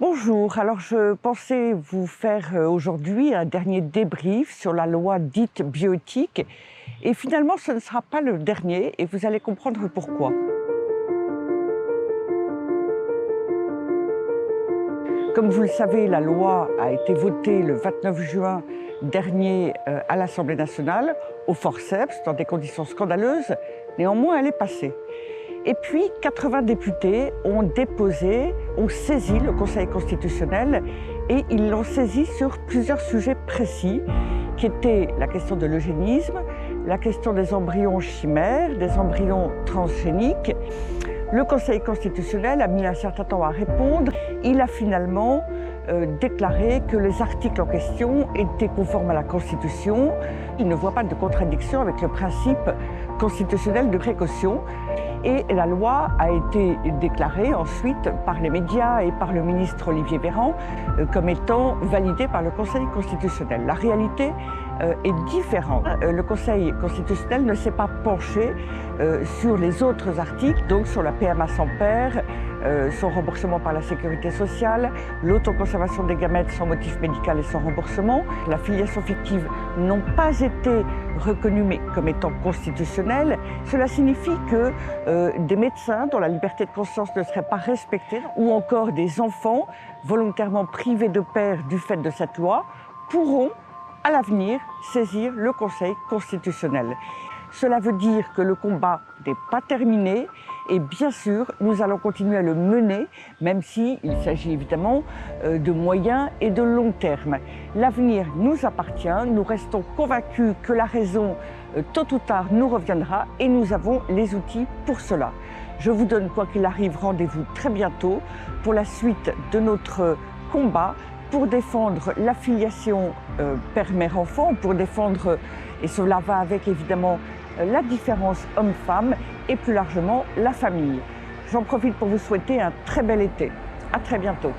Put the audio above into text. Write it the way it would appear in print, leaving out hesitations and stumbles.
Bonjour, alors je pensais vous faire aujourd'hui un dernier débrief sur la loi dite bioéthique et finalement ce ne sera pas le dernier et vous allez comprendre pourquoi. Comme vous le savez, la loi a été votée le 29 juin dernier à l'Assemblée nationale, au forceps, dans des conditions scandaleuses, néanmoins elle est passée. Et puis, 80 députés ont saisi le Conseil constitutionnel et ils l'ont saisi sur plusieurs sujets précis, qui étaient la question de l'eugénisme, la question des embryons chimères, des embryons transgéniques. Le Conseil constitutionnel a mis un certain temps à répondre. Il a finalement déclaré que les articles en question étaient conformes à la Constitution. Il ne voit pas de contradiction avec le principe constitutionnel de précaution. Et la loi a été déclarée ensuite par les médias et par le ministre Olivier Véran comme étant validée par le Conseil constitutionnel. La réalité est différente. Le Conseil constitutionnel ne s'est pas penché sur les autres articles, donc sur la PMA sans père, son remboursement par la sécurité sociale, l'autoconservation des gamètes sans motif médical et sans remboursement. La filiation fictive n'ont pas été reconnues comme étant constitutionnelles. Cela signifie que des médecins dont la liberté de conscience ne serait pas respectée, ou encore des enfants volontairement privés de père du fait de cette loi, pourront à l'avenir saisir le Conseil constitutionnel. Cela veut dire que le combat n'est pas terminé et bien sûr, nous allons continuer à le mener, même s'il s'agit évidemment de moyen et de long terme. L'avenir nous appartient, nous restons convaincus que la raison, tôt ou tard, nous reviendra et nous avons les outils pour cela. Je vous donne, quoi qu'il arrive, rendez-vous très bientôt pour la suite de notre combat pour défendre la filiation père-mère-enfant, pour défendre, et cela va avec évidemment la différence homme-femme et plus largement la famille. J'en profite pour vous souhaiter un très bel été. À très bientôt.